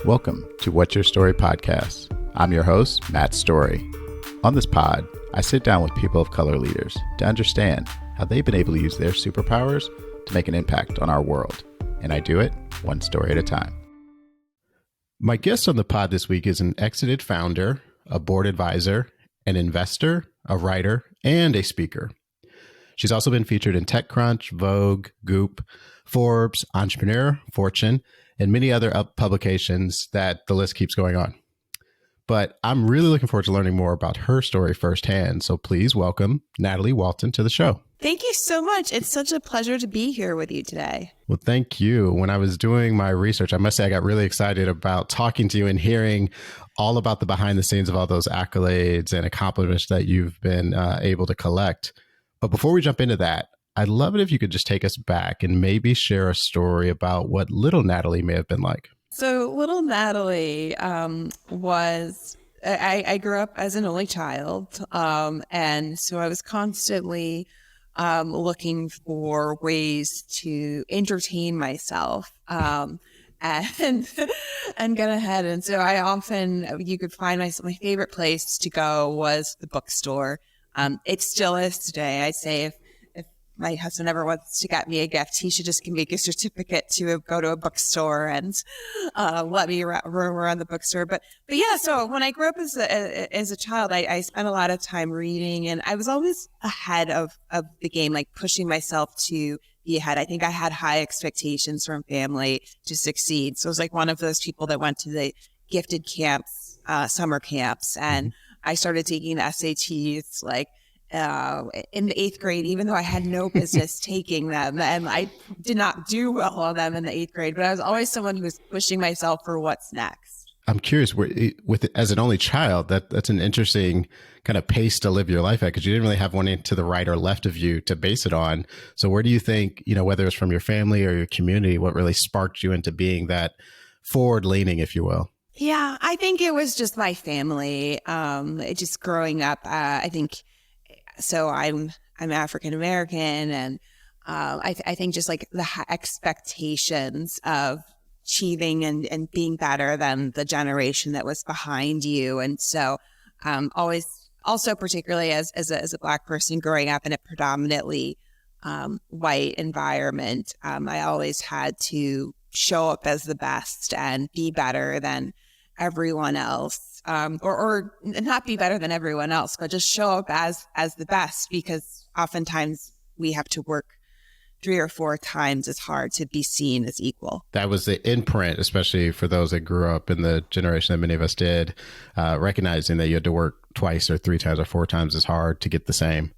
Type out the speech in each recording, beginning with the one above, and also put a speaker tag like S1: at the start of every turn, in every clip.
S1: Welcome to What's Your Story podcast. I'm your host, Matt Story. On this pod, I sit down with people of color leaders to understand how they've been able to use their superpowers to make an impact on our world. And I do it one story at a time. My guest on the pod this week is an exited founder, a board advisor, an investor, a writer, and a speaker. She's also been featured in TechCrunch, Vogue, Goop, Forbes, Entrepreneur, Fortune, and many other publications that the list keeps going on. But I'm really looking forward to learning more about her story firsthand. So please welcome Nathalie Walton to the show.
S2: Thank you so much. It's such a pleasure to be here with you today.
S1: Well, thank you. When I was doing my research, I must say I got really excited about talking to you and hearing all about the behind the scenes of all those accolades and accomplishments that you've been able to collect. But before we jump into that, I'd love it if you could just take us back and maybe share a story about what little Nathalie may have been like.
S2: So little Nathalie I grew up as an only child. And so I was constantly looking for ways to entertain myself and get ahead. And so you could find my favorite place to go was the bookstore. It still is today. I say if my husband ever wants to get me a gift, he should just give me a gift certificate to go to a bookstore and let me roam around the bookstore. But yeah, so when I grew up as a child, I spent a lot of time reading, and I was always ahead of the game, like pushing myself to be ahead. I think I had high expectations from family to succeed. So I was like one of those people that went to the gifted camps, summer camps, and I started taking SATs in the 8th grade, even though I had no business taking them. And I did not do well on them in the 8th grade, but I was always someone who was pushing myself for what's next.
S1: I'm curious, as an only child, that's an interesting kind of pace to live your life at, because you didn't really have one to the right or left of you to base it on. So where do you think, whether it's from your family or your community, what really sparked you into being that forward leaning, if you will?
S2: Yeah, I think it was just my family. Just growing up, I think. So I'm African American, and I think just like the expectations of achieving and being better than the generation that was behind you, and so always also particularly as a Black person growing up in a predominantly white environment, I always had to show up as the best and be better than everyone else. Or not be better than everyone else, but just show up as the best, because oftentimes we have to work 3 or 4 times as hard to be seen as equal. That
S1: was the imprint, especially for those that grew up in the generation that many of us did, recognizing that you had to work 2 or 3 times or 4 times as hard to get the same.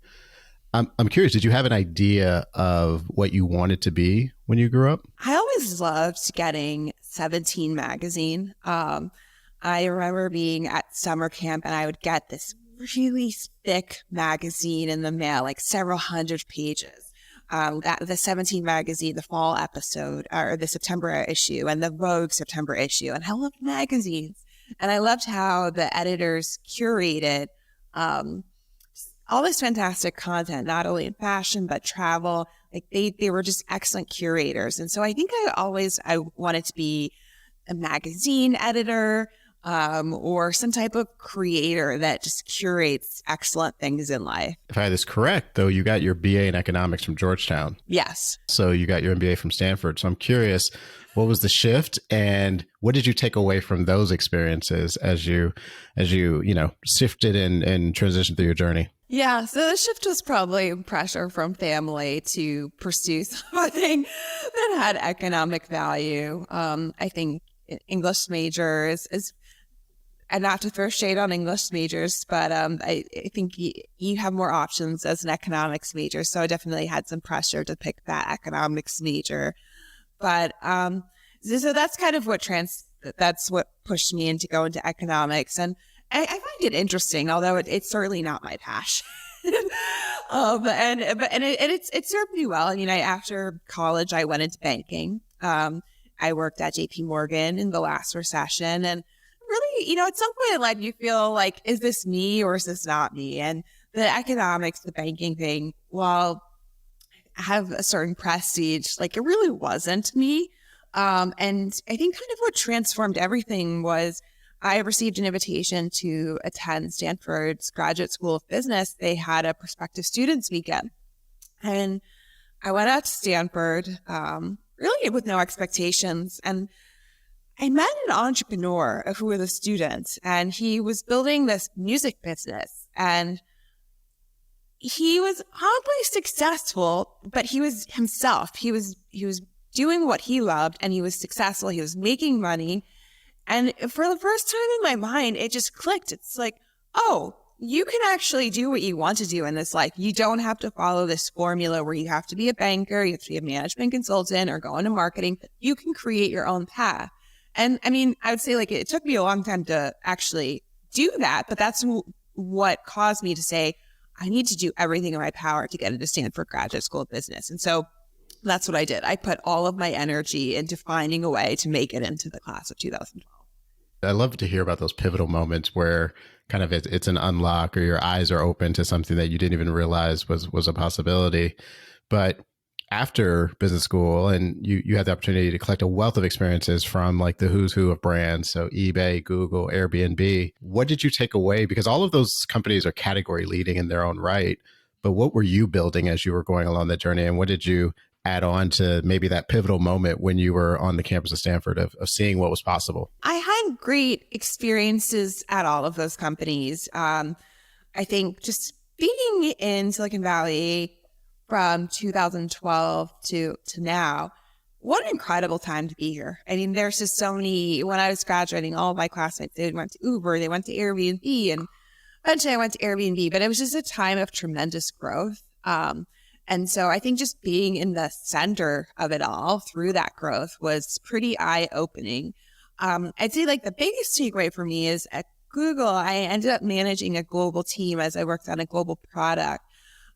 S1: I'm curious, did you have an idea of what you wanted to be when you grew up?
S2: I always loved getting 17 magazine. I remember being at summer camp, and I would get this really thick magazine in the mail, like several hundred pages. The 17 magazine, the fall episode, or the September issue, and the Vogue September issue. And I loved magazines. And I loved how the editors curated all this fantastic content, not only in fashion, but travel. Like they were just excellent curators. And so I think I wanted to be a magazine editor, or some type of creator that just curates excellent things in life.
S1: If I had this correct, though, you got your BA in economics from Georgetown.
S2: Yes.
S1: So you got your MBA from Stanford. So I'm curious, what was the shift, and what did you take away from those experiences as you shifted and transitioned through your journey?
S2: Yeah, so the shift was probably pressure from family to pursue something that had economic value. I think English majors is, and not to throw shade on English majors, but I think you have more options as an economics major. So I definitely had some pressure to pick that economics major. But so that's kind of that's what pushed me into go into economics. And I find it interesting, although it's certainly not my passion. It served me well. I mean, after college, I went into banking. I worked at JP Morgan in the last recession, and really, at some point in life, you feel like, is this me or is this not me? And the economics, the banking thing, while I have a certain prestige, like it really wasn't me. And I think kind of what transformed everything was I received an invitation to attend Stanford's Graduate School of Business. They had a prospective students weekend. And I went out to Stanford, really with no expectations. And I met an entrepreneur who was a student, and he was building this music business. And he was oddly successful, but he was himself. He was doing what he loved, and he was successful. He was making money. And for the first time in my mind, it just clicked. It's like, oh, you can actually do what you want to do in this life. You don't have to follow this formula where you have to be a banker, you have to be a management consultant, or go into marketing. You can create your own path. And I mean, I would say like it took me a long time to actually do that, but that's what caused me to say, I need to do everything in my power to get into Stanford Graduate School of Business. And so that's what I did. I put all of my energy into finding a way to make it into the class of 2012.
S1: I love to hear about those pivotal moments where kind of it's an unlock or your eyes are open to something that you didn't even realize was a possibility. But after business school, and you had the opportunity to collect a wealth of experiences from like the who's who of brands, so eBay, Google, Airbnb. What did you take away? Because all of those companies are category leading in their own right. But what were you building as you were going along that journey? And what did you add on to maybe that pivotal moment when you were on the campus of Stanford of seeing what was possible?
S2: I had great experiences at all of those companies. I think just being in Silicon Valley from 2012 to now, what an incredible time to be here. I mean, there's just so many, when I was graduating, all of my classmates, they went to Uber, they went to Airbnb, and eventually I went to Airbnb, but it was just a time of tremendous growth. And so I think just being in the center of it all through that growth was pretty eye-opening. I'd say like the biggest takeaway for me is at Google, I ended up managing a global team as I worked on a global product.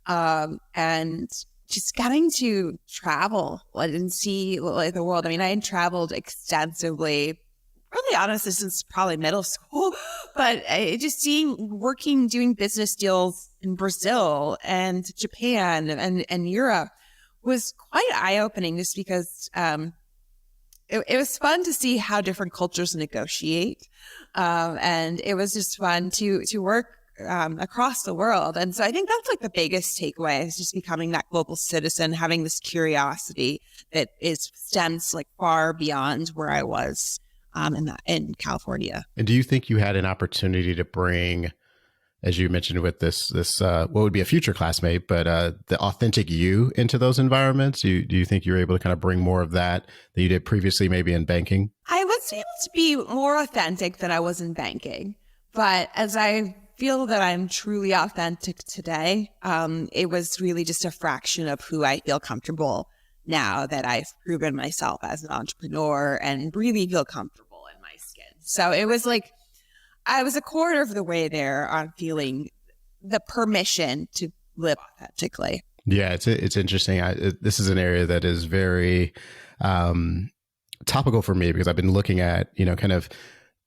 S2: And just getting to travel and see like the world. I mean, I had traveled extensively, really honestly, since probably middle school, but just doing business deals in Brazil and Japan and Europe was quite eye-opening just because, it was fun to see how different cultures negotiate. And it was just fun to work across the world. And so I think that's like the biggest takeaway is just becoming that global citizen, having this curiosity that stems like far beyond where I was in California.
S1: And do you think you had an opportunity to bring, as you mentioned with this what would be a future classmate, but the authentic you into those environments? Do you think you were able to kind of bring more of that you did previously maybe in banking?
S2: I was able to be more authentic than I was in banking. But as I feel that I'm truly authentic today, it was really just a fraction of who I feel comfortable now that I've proven myself as an entrepreneur and really feel comfortable in my skin. So it was like, I was a quarter of the way there on feeling the permission to live authentically.
S1: Yeah, it's interesting. This is an area that is very topical for me because I've been looking at, kind of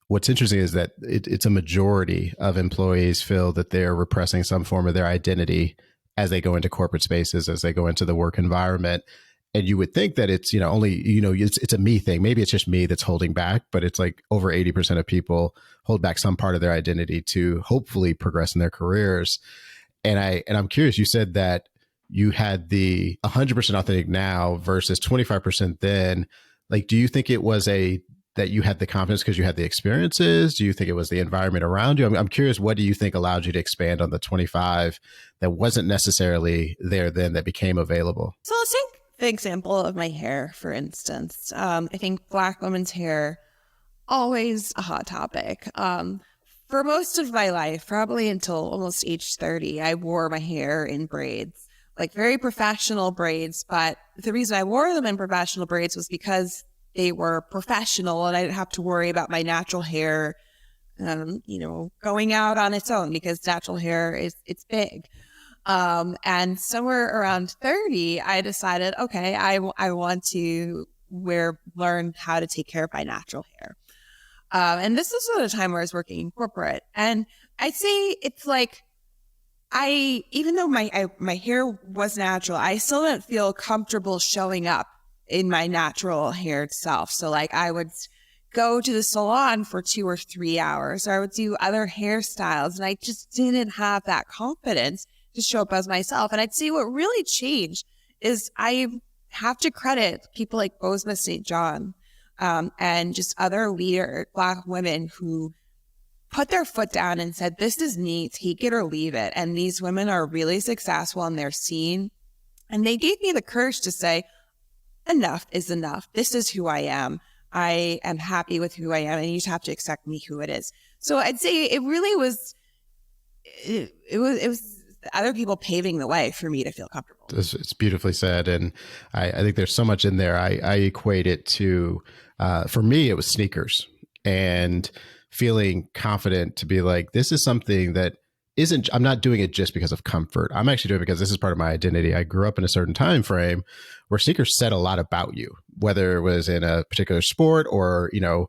S1: what's interesting is that it's a majority of employees feel that they're repressing some form of their identity as they go into corporate spaces, as they go into the work environment. And you would think that it's, only, it's a me thing. Maybe it's just me that's holding back, but it's like over 80% of people hold back some part of their identity to hopefully progress in their careers. And I'm curious, you said that you had the 100% authentic now versus 25% then. Like, do you think it was that you had the confidence because you had the experiences? Do you think it was the environment around you? I'm curious, what do you think allowed you to expand on the 25 that wasn't necessarily there then that became available?
S2: So let's take the example of my hair, for instance. I think Black women's hair, always a hot topic. For most of my life, probably until almost age 30, I wore my hair in braids, like very professional braids. But the reason I wore them in professional braids was because they were professional and I didn't have to worry about my natural hair, going out on its own because natural hair it's big. And somewhere around 30, I decided, okay, I want to learn how to take care of my natural hair. And this was at a time where I was working in corporate. And I'd say it's like, even though my hair was natural, I still didn't feel comfortable showing up in my natural haired self. So like I would go to the salon for 2 or 3 hours, or I would do other hairstyles. And I just didn't have that confidence to show up as myself. And I'd say what really changed is I have to credit people like Bozoma St. John and just other Black women who put their foot down and said, this is me, take it or leave it. And these women are really successful in their scene. And they gave me the courage to say, enough is enough. This is who I am. I am happy with who I am, and you just have to accept me who it is. So I'd say it really was, it was other people paving the way for me to feel comfortable.
S1: It's beautifully said. And I think there's so much in there. I equate it to, for me, it was sneakers and feeling confident to be like, this is something that I'm not doing it just because of comfort. I'm actually doing it because this is part of my identity. I grew up in a certain time frame where sneakers said a lot about you, whether it was in a particular sport or, in a,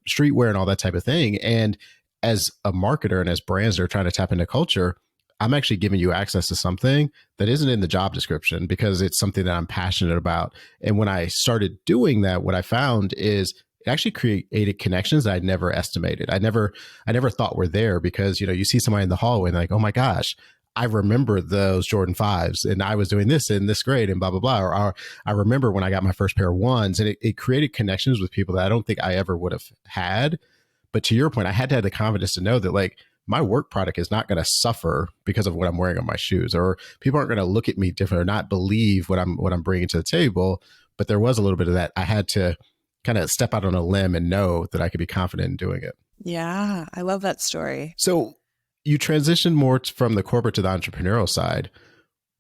S1: streetwear and all that type of thing. And as a marketer and as brands that are trying to tap into culture, I'm actually giving you access to something that isn't in the job description because it's something that I'm passionate about. And when I started doing that, what I found is it actually created connections that I never estimated. I never thought were there because, you see somebody in the hallway and like, oh my gosh, I remember those Jordan 5s and I was doing this in this grade and blah, blah, blah. Or I remember when I got my first pair of ones, and it created connections with people that I don't think I ever would have had. But to your point, I had to have the confidence to know that like my work product is not going to suffer because of what I'm wearing on my shoes, or people aren't going to look at me different or not believe what I'm bringing to the table. But there was a little bit of that. I had to kind of step out on a limb and know that I could be confident in doing it.
S2: Yeah, I love that story.
S1: So you transitioned more from the corporate to the entrepreneurial side.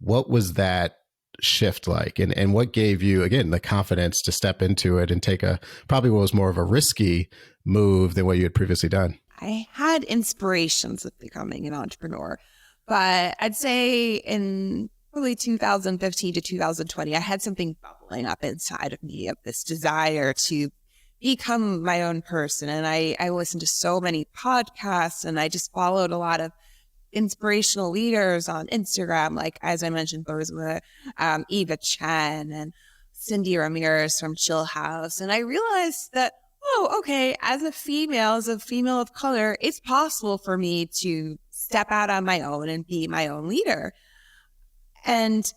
S1: What was that shift like? And what gave you, again, the confidence to step into it and take probably what was more of a risky move than what you had previously done?
S2: I had inspirations of becoming an entrepreneur, but I'd say in probably 2015 to 2020, I had something bubbling up inside of me of this desire to become my own person. And I listened to so many podcasts, and I just followed a lot of inspirational leaders on Instagram, like, as I mentioned, Bozoma, Eva Chen and Cindy Ramirez from Chill House. And I realized that, oh, okay, as a female of color, it's possible for me to step out on my own and be my own leader. And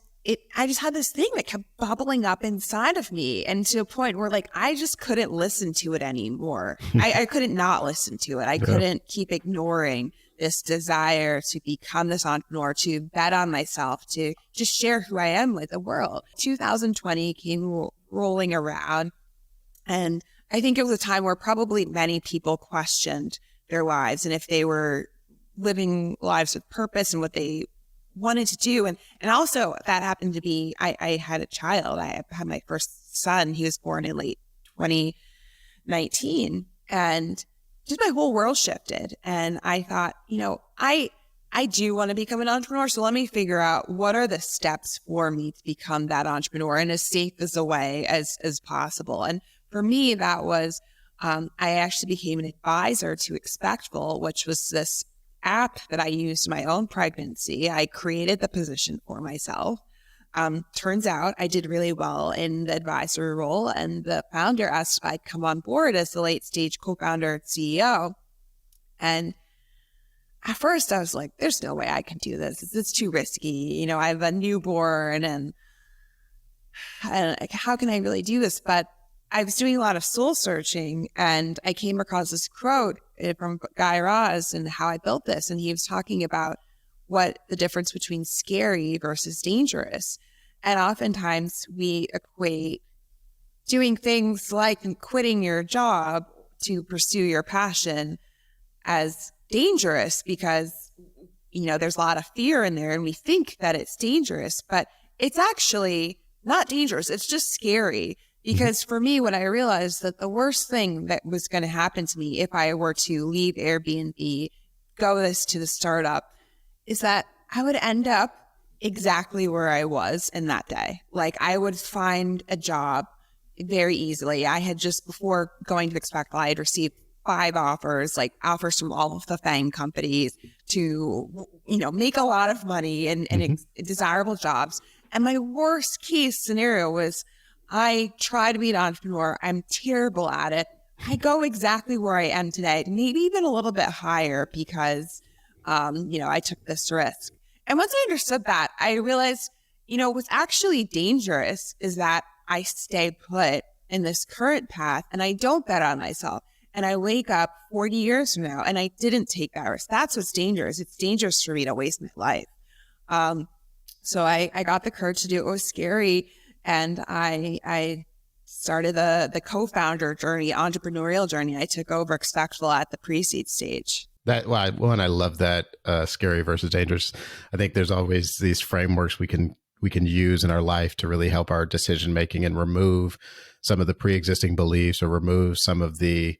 S2: I just had this thing that kept bubbling up inside of me, and to a point where like, I just couldn't listen to it anymore. I couldn't not listen to it. I couldn't keep ignoring this desire to become this entrepreneur, to bet on myself, to just share who I am with the world. 2020 came rolling around, and I think it was a time where probably many people questioned their lives and if they were living lives with purpose and what they wanted to do. And also that happened to be, I had a child. I had my first son. He was born in late 2019, and just my whole world shifted. And I thought, I do want to become an entrepreneur. So let me figure out what are the steps for me to become that entrepreneur in as safe as a way as possible. And for me, that was, I actually became an advisor to Expectful, which was this app that I used in my own pregnancy. I created the position for myself. Turns out I did really well in the advisory role, and the founder asked if I'd come on board as the late stage co-founder and CEO. And at first I was like, there's no way I can do this. It's too risky. I have a newborn and how can I really do this? But I was doing a lot of soul searching, and I came across this quote from Guy Raz and how I built this. And he was talking about what the difference between scary versus dangerous. And oftentimes we equate doing things like quitting your job to pursue your passion as dangerous because, there's a lot of fear in there and we think that it's dangerous, but it's actually not dangerous. It's just scary. Because for me, when I realized that the worst thing that was going to happen to me if I were to leave Airbnb, go to the startup, is that I would end up exactly where I was in that day. Like I would find a job very easily. I had just before going to Expectful, I had received 5 offers, like offers from all of the FANG companies to, make a lot of money and desirable jobs. And my worst case scenario was, I try to be an entrepreneur. I'm terrible at it. I go exactly where I am today, maybe even a little bit higher because, I took this risk. And once I understood that, I realized, what's actually dangerous is that I stay put in this current path and I don't bet on myself. And I wake up 40 years from now and I didn't take that risk. That's what's dangerous. It's dangerous for me to waste my life. So I got the courage to do it. It was scary. And I started the co-founder journey, entrepreneurial journey. I took over Expectful at the pre-seed stage.
S1: I love that scary versus dangerous. I think there's always these frameworks we can use in our life to really help our decision making and remove some of the pre-existing beliefs or remove some of the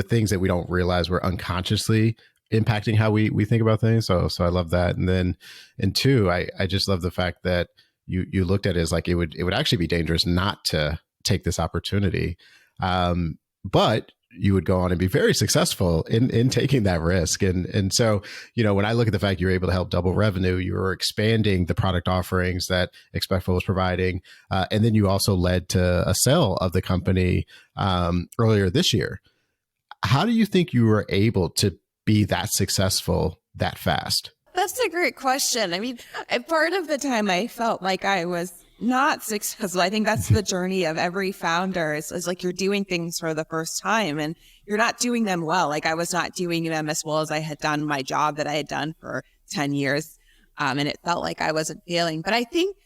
S1: things that we don't realize we're unconsciously impacting how we think about things. So I love that. And two, I just love the fact that you looked at it as like it would actually be dangerous not to take this opportunity. But you would go on and be very successful in taking that risk. And so, when I look at the fact you're able to help double revenue, you were expanding the product offerings that Expectful was providing. And then you also led to a sale of the company earlier this year. How do you think you were able to be that successful that fast?
S2: That's a great question. I mean, part of the time I felt like I was not successful. I think that's the journey of every founder is like you're doing things for the first time and you're not doing them well. Like I was not doing them as well as I had done my job that I had done for 10 years. And it felt like I wasn't failing. But I think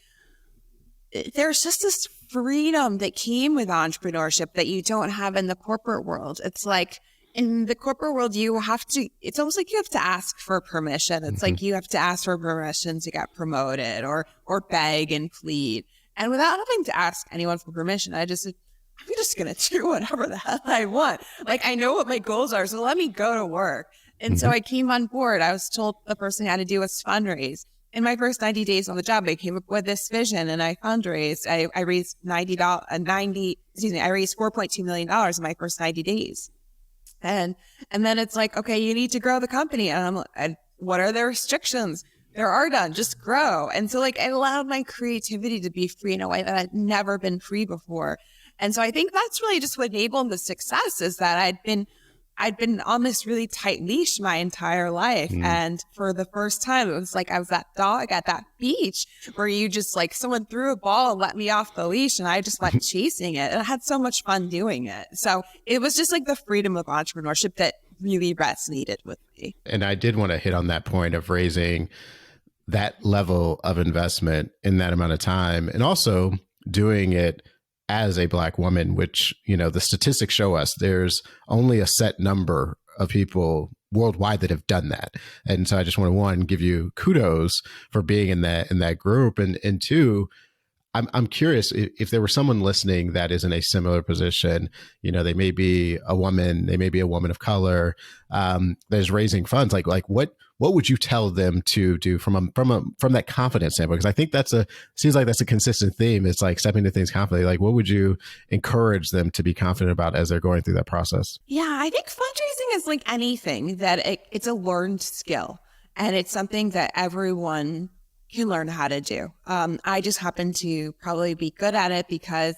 S2: there's just this freedom that came with entrepreneurship that you don't have in the corporate world. It's like in the corporate world, it's almost like you have to ask for permission. It's like you have to ask for permission to get promoted or beg and plead. And without having to ask anyone for permission, I'm just going to do whatever the hell I want. Like I know what my goals are, so let me go to work. And so I came on board. I was told the first thing I had to do was fundraise. In my first 90 days on the job, I came up with this vision and I fundraised. I raised I raised $4.2 million in my first 90 days. And then it's like, okay, you need to grow the company. And what are the restrictions? There are none, just grow. And so like, it allowed my creativity to be free in a way that I'd never been free before. And so I think that's really just what enabled the success is that I'd been on this really tight leash my entire life. And for the first time, it was like I was that dog at that beach where you just like someone threw a ball and let me off the leash and I just went chasing it. And I had so much fun doing it. So it was just like the freedom of entrepreneurship that really resonated with me.
S1: And I did want to hit on that point of raising that level of investment in that amount of time and also doing it as a Black woman, which, the statistics show us there's only a set number of people worldwide that have done that. And so I just want to, one, give you kudos for being in that group. And two, I'm curious if there were someone listening that is in a similar position, they may be a woman, they may be a woman of color, that's raising funds. Like what would you tell them to do from that confidence standpoint? Because I think seems like that's a consistent theme. It's like stepping into things confidently. Like what would you encourage them to be confident about as they're going through that process?
S2: Yeah, I think fundraising is like anything that it's a learned skill and it's something that everyone can learn how to do. I just happen to probably be good at it because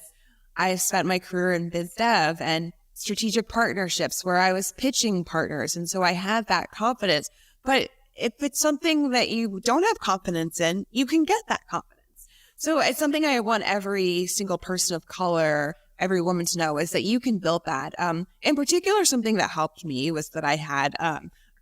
S2: I've spent my career in biz dev and strategic partnerships where I was pitching partners. And so I had that confidence. But if it's something that you don't have confidence in, you can get that confidence. So it's something I want every single person of color, every woman to know is that you can build that. In particular, something that helped me was that I had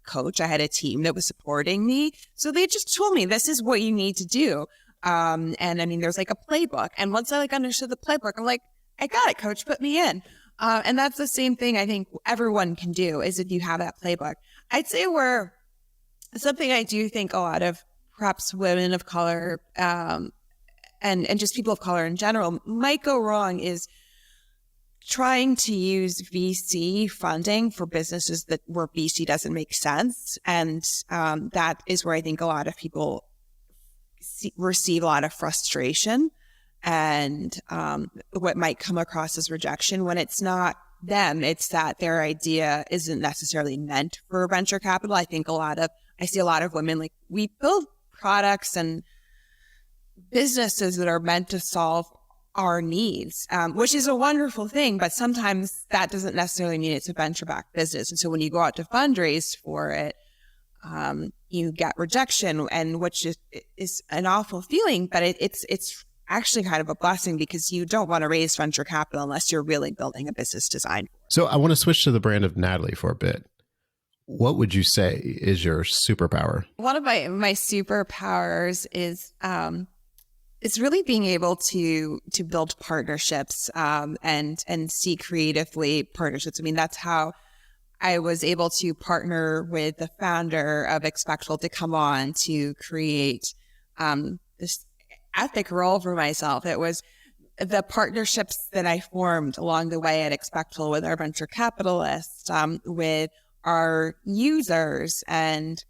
S2: coach. I had a team that was supporting me. So they just told me, this is what you need to do. And I mean, there's like a playbook. And once I understood the playbook, I'm like, I got it, coach, put me in. And that's the same thing I think everyone can do is if you have that playbook. I'd say something I do think a lot of perhaps women of color, and just people of color in general might go wrong is trying to use VC funding for businesses where VC doesn't make sense. And that is where I think a lot of people receive a lot of frustration and what might come across as rejection when it's not them. It's that their idea isn't necessarily meant for venture capital. I see a lot of women, like we build products and businesses that are meant to solve our needs, which is a wonderful thing, but sometimes that doesn't necessarily mean it's a venture-backed business. And so when you go out to fundraise for it, you get rejection, and which is an awful feeling, but it's actually kind of a blessing, because you don't want to raise venture capital unless you're really building a business design.
S1: So I want to switch to the brand of Nathalie for a bit. What would you say is your superpower?
S2: One of my superpowers is it's really being able to build partnerships and see creatively partnerships. I mean, that's how I was able to partner with the founder of Expectful to come on to create this epic role for myself. It was the partnerships that I formed along the way at Expectful with our venture capitalists, with our users, and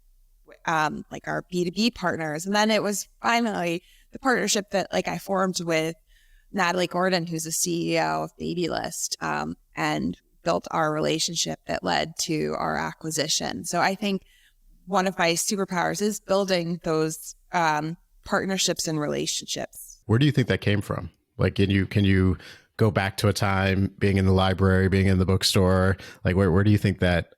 S2: like our B2B partners. And then it was finally the partnership that like I formed with Nathalie Walton, who's the CEO of Babylist, and built our relationship that led to our acquisition. So I think one of my superpowers is building those partnerships and relationships.
S1: Where do you think that came from? Like, can you go back to a time being in the library, being in the bookstore? Like, where do you think that,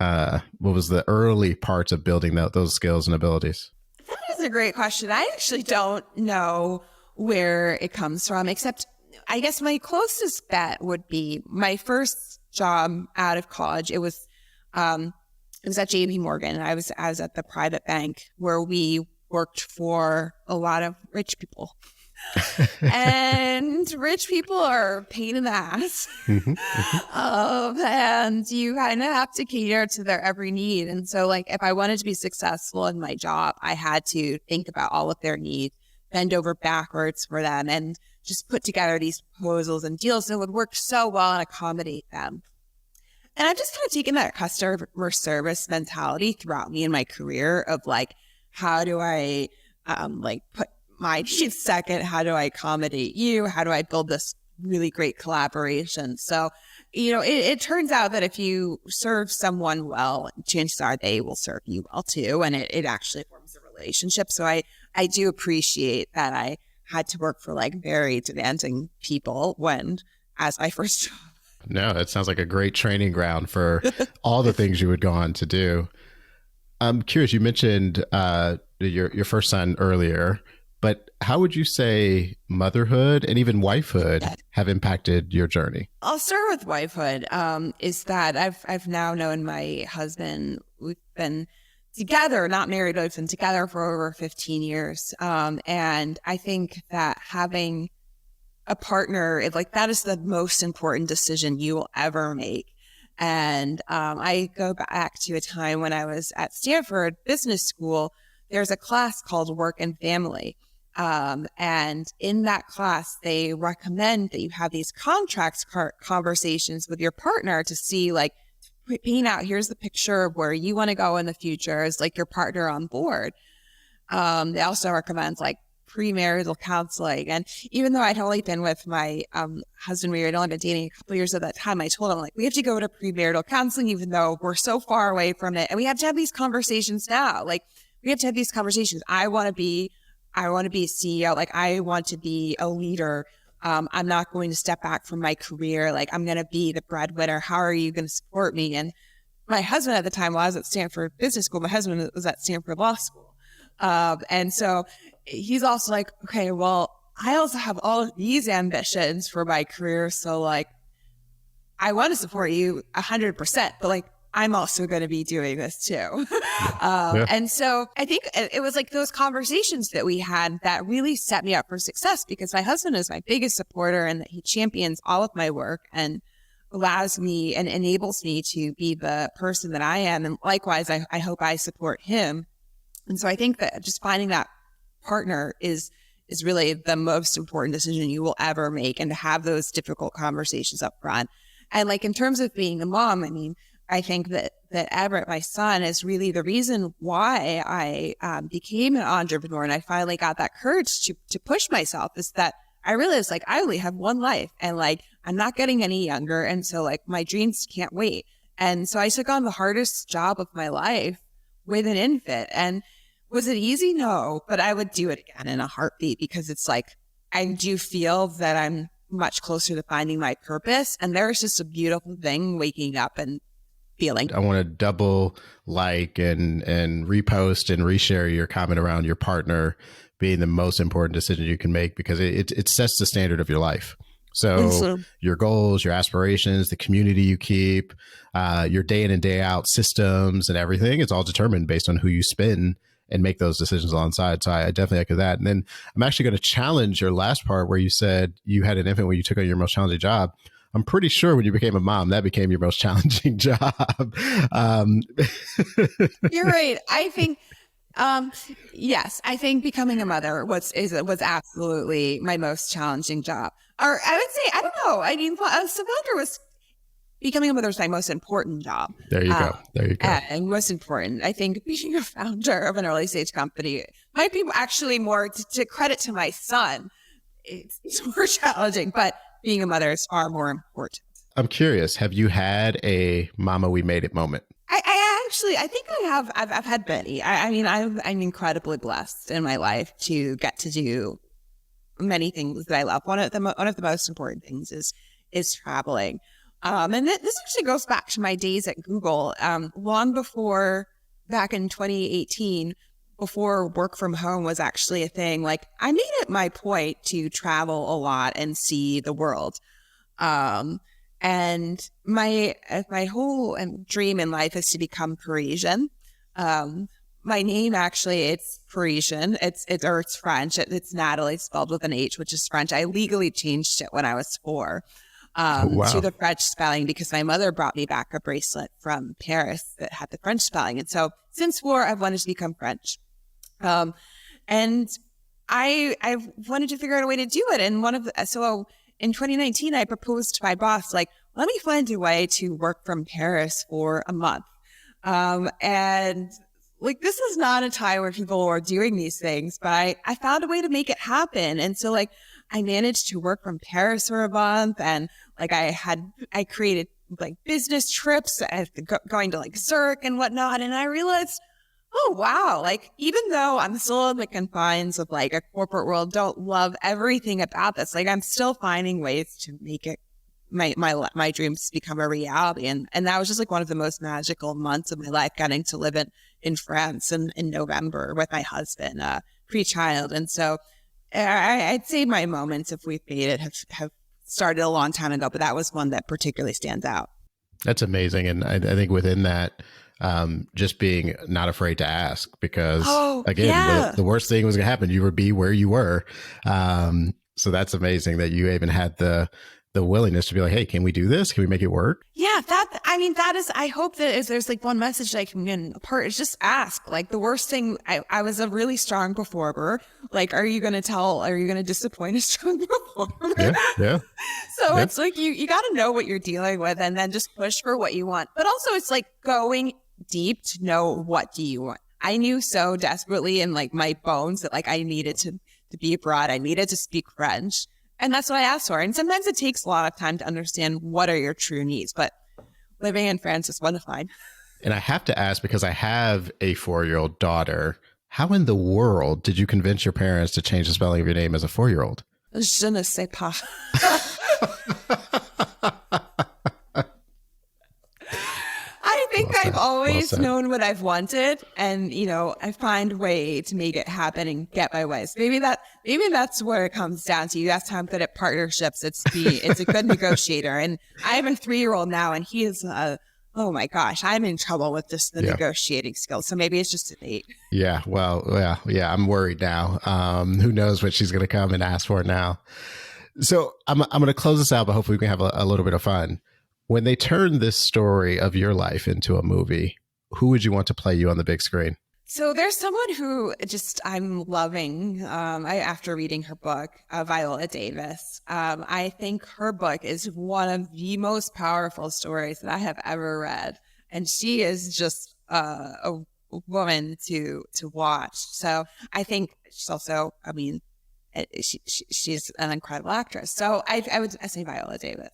S1: what was the early parts of building those skills and abilities?
S2: That is a great question. I actually don't know where it comes from, except I guess my closest bet would be my first job out of college. It was at JP Morgan. I was at the private bank where we worked for a lot of rich people. And rich people are a pain in the ass. And you kind of have to cater to their every need. And so like, if I wanted to be successful in my job, I had to think about all of their needs, bend over backwards for them, and just put together these proposals and deals that would work so well and accommodate them. And I've just kind of taken that customer service mentality throughout me in my career of like, how do I like put my needs second? How do I accommodate you? How do I build this really great collaboration? So, you know, it turns out that if you serve someone well, chances are they will serve you well too. And it actually forms a relationship. So I do appreciate that I had to work for like very demanding people as my first job.
S1: No, that sounds like a great training ground for all the things you would go on to do. I'm curious, you mentioned your first son earlier, but how would you say motherhood and even wifehood have impacted your journey?
S2: I'll start with wifehood. Is that I've now known my husband. We've been together, not married, but we've been together for over 15 years. And I think that having a partner, that is the most important decision you will ever make. And I go back to a time when I was at Stanford Business School. There's a class called Work and Family. And in that class, they recommend that you have these contracts conversations with your partner to see, like, paint out, here's the picture of where you want to go in the future as like your partner on board. They also recommend like premarital counseling. And even though I'd only been with my husband, we had only been dating a couple of years at that time, I told him, like, we have to go to premarital counseling, even though we're so far away from it. And we have to have these conversations now. Like, we have to have these conversations. I want to be a CEO. Like, I want to be a leader. I'm not going to step back from my career. Like, I'm going to be the breadwinner. How are you going to support me? And my husband at the time, while I was at Stanford Business School, my husband was at Stanford Law School. And so he's also like, okay, well, I also have all of these ambitions for my career. So like, I want to support you 100%, but like, I'm also going to be doing this too. And so I think it was like those conversations that we had that really set me up for success, because my husband is my biggest supporter and that he champions all of my work and allows me and enables me to be the person that I am. And likewise, I hope I support him. And so I think that just finding that partner is really the most important decision you will ever make, and to have those difficult conversations up front. And like, in terms of being a mom, I mean, I think that Everett, my son, is really the reason why I became an entrepreneur, and I finally got that courage to push myself, is that I realized, like, I only have one life, and like, I'm not getting any younger. And so like, my dreams can't wait. And so I took on the hardest job of my life with an infant. And was it easy? No, but I would do it again in a heartbeat, because it's like, I do feel that I'm much closer to finding my purpose. And there's just a beautiful thing waking up and feeling.
S1: I want to double like and repost and reshare your comment around your partner being the most important decision you can make, because it sets the standard of your life. So your goals, your aspirations, the community you keep, your day in and day out systems and everything, it's all determined based on who you spin and make those decisions alongside. So I definitely echo that. And then I'm actually going to challenge your last part where you said you had an infant when you took on your most challenging job. I'm pretty sure when you became a mom, that became your most challenging job.
S2: You're right. I think, yes, I think becoming a mother was absolutely my most challenging job. Or I would say, I don't know. I mean, becoming a mother was my most important job.
S1: There you go. There you go.
S2: And most important, I think being a founder of an early stage company might be actually more to credit to my son. It's more challenging, but being a mother is far more important.
S1: I'm curious, have you had a mama we made it moment?
S2: I think I have. I've had many. I'm incredibly blessed in my life to get to do many things that I love. One of the most important things is traveling. And this actually goes back to my days at Google. Long before, back in 2018, before work from home was actually a thing, like I made it my point to travel a lot and see the world. And my whole dream in life is to become Parisian. My name actually, it's Parisian. It's French. It's Nathalie spelled with an H, which is French. I legally changed it when I was 4 to the French spelling because my mother brought me back a bracelet from Paris that had the French spelling. And so since 4, I've wanted to become French. And I wanted to figure out a way to do it. And so in 2019, I proposed to my boss, like, let me find a way to work from Paris for a month. And like, this is not a time where people are doing these things, but I found a way to make it happen. And so like, I managed to work from Paris for a month, and like I created like business trips, going to like Cirque and whatnot. And I realized, oh, wow. Like, even though I'm still in the confines of like a corporate world, don't love everything about this, like I'm still finding ways to make it my dreams become a reality. And that was just like one of the most magical months of my life, getting to live in France in November with my husband, pre-child. And so I'd say my moments, if we've made it, have started a long time ago, but that was one that particularly stands out.
S1: That's amazing. And I think within that, just being not afraid to ask, because the worst thing was going to happen. You would be where you were. So that's amazing that you even had the willingness to be like, hey, can we do this? Can we make it work?
S2: Yeah, that is, I hope that if there's like one message that I can impart, is just ask. Like the worst thing, I was a really strong performer. Like, are you going to disappoint a strong performer?
S1: Yeah.
S2: So it's like, you got to know what you're dealing with and then just push for what you want. But also it's like going deep to know, what do you want? I knew so desperately in like my bones that like I needed to be abroad. I needed to speak French. And that's what I asked for. And sometimes it takes a lot of time to understand what are your true needs. But living in France is wonderful.
S1: And I have to ask, because I have a 4-year-old daughter, how in the world did you convince your parents to change the spelling of your name as a 4-year-old?
S2: Je ne sais pas. I think I've always known what I've wanted, and I find a way to make it happen and get my ways. Maybe that's where it comes down to. That's how I'm good at partnerships. It's a good negotiator. And I have a 3-year-old now, and he is oh my gosh, I'm in trouble with just the negotiating skills. So maybe it's just innate.
S1: Yeah. Well, yeah. I'm worried now. Who knows what she's going to come and ask for now. So I'm going to close this out, but hopefully we can have a little bit of fun. When they turn this story of your life into a movie, who would you want to play you on the big screen?
S2: So there's someone who I'm loving after reading her book, Viola Davis. I think her book is one of the most powerful stories that I have ever read. And she is just a woman to watch. So I think she's also, she's an incredible actress. So I say Viola Davis.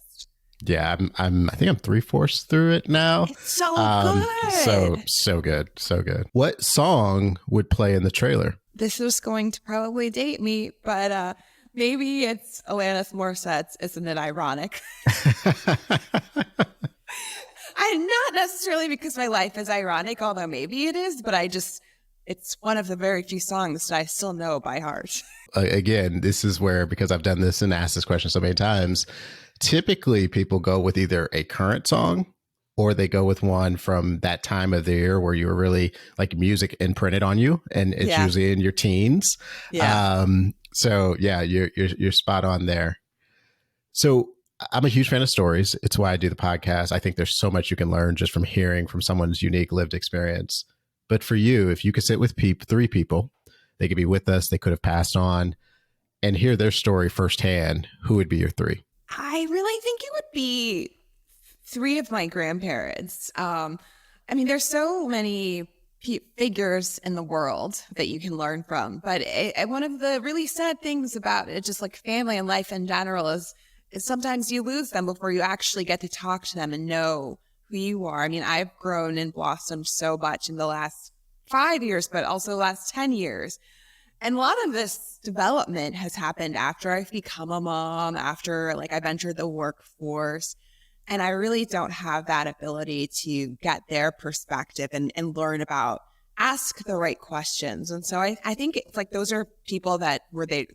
S1: Yeah, I think I'm 3/4 through it now.
S2: It's so good.
S1: So good. So good. What song would play in the trailer?
S2: This is going to probably date me, but Maybe it's Alanis Morissette's Isn't It Ironic? Not necessarily because my life is ironic, although maybe it is, but it's one of the very few songs that I still know by heart.
S1: Again, this is where, because I've done this and asked this question so many times, typically people go with either a current song or they go with one from that time of the year where you were really like music imprinted on you, and it's usually in your teens.
S2: Yeah.
S1: So yeah, you're spot on there. So I'm a huge fan of stories. It's why I do the podcast. I think there's so much you can learn just from hearing from someone's unique lived experience. But for you, if you could sit with three people, they could be with us, they could have passed on, and hear their story firsthand, who would be your three?
S2: I really think it would be three of my grandparents. There's so many figures in the world that you can learn from, but one of the really sad things about it, just like family and life in general, is sometimes you lose them before you actually get to talk to them and know who you are. I mean, I've grown and blossomed so much in the last 5 years, but also the last 10 years. And a lot of this development has happened after I've become a mom, after like I've entered the workforce. And I really don't have that ability to get their perspective and learn about, ask the right questions. And so I think it's like those are people that they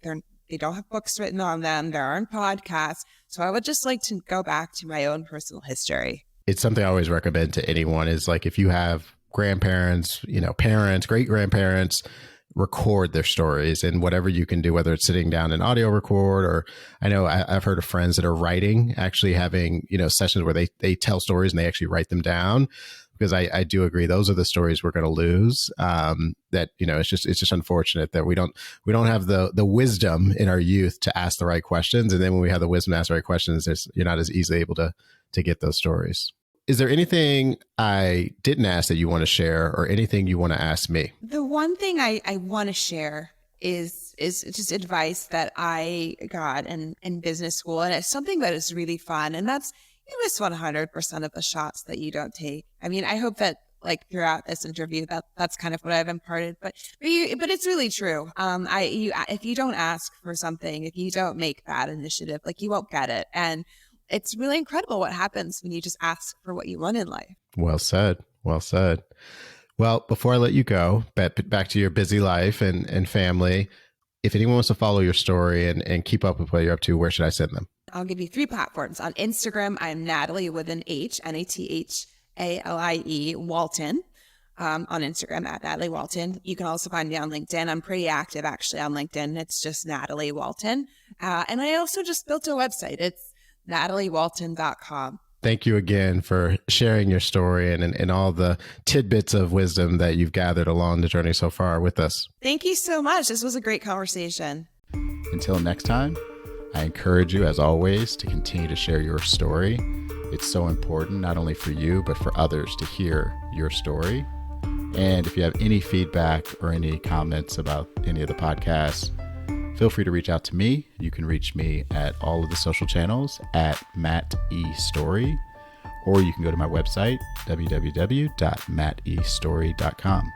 S2: don't have books written on them. There aren't podcasts. So I would just like to go back to my own personal history.
S1: It's something I always recommend to anyone is like, if you have grandparents, parents, great grandparents, record their stories, and whatever you can do, whether it's sitting down and audio record, or I know I've heard of friends that are writing, actually having, sessions where they tell stories and they actually write them down, because I do agree. Those are the stories we're going to lose. That, it's just unfortunate that we don't have the wisdom in our youth to ask the right questions. And then when we have the wisdom to ask the right questions, you're not as easily able to get those stories. Is there anything I didn't ask that you want to share, or anything you want to ask me?
S2: The one thing I want to share is just advice that I got in business school. And it's something that is really fun. And that's, you miss 100% of the shots that you don't take. I mean, I hope that like throughout this interview, that's kind of what I've imparted, but it's really true. If you don't ask for something, if you don't make that initiative, like you won't get it. And it's really incredible what happens when you just ask for what you want in life.
S1: Well said. Well said. Well, before I let you go, back to your busy life and family, if anyone wants to follow your story and keep up with what you're up to, where should I send them?
S2: I'll give you 3 platforms. On Instagram, I'm Nathalie with an H, Nathalie Walton. On Instagram at Nathalie Walton. You can also find me on LinkedIn. I'm pretty active actually on LinkedIn. It's just Nathalie Walton. And I also just built a website. It's NathalieWalton.com.
S1: Thank you again for sharing your story and all the tidbits of wisdom that you've gathered along the journey so far with us.
S2: Thank you so much. This was a great conversation.
S1: Until next time, I encourage you, as always, to continue to share your story. It's so important, not only for you, but for others to hear your story. And if you have any feedback or any comments about any of the podcasts, feel free to reach out to me. You can reach me at all of the social channels at Matt E. Story, or you can go to my website, www.mattestory.com.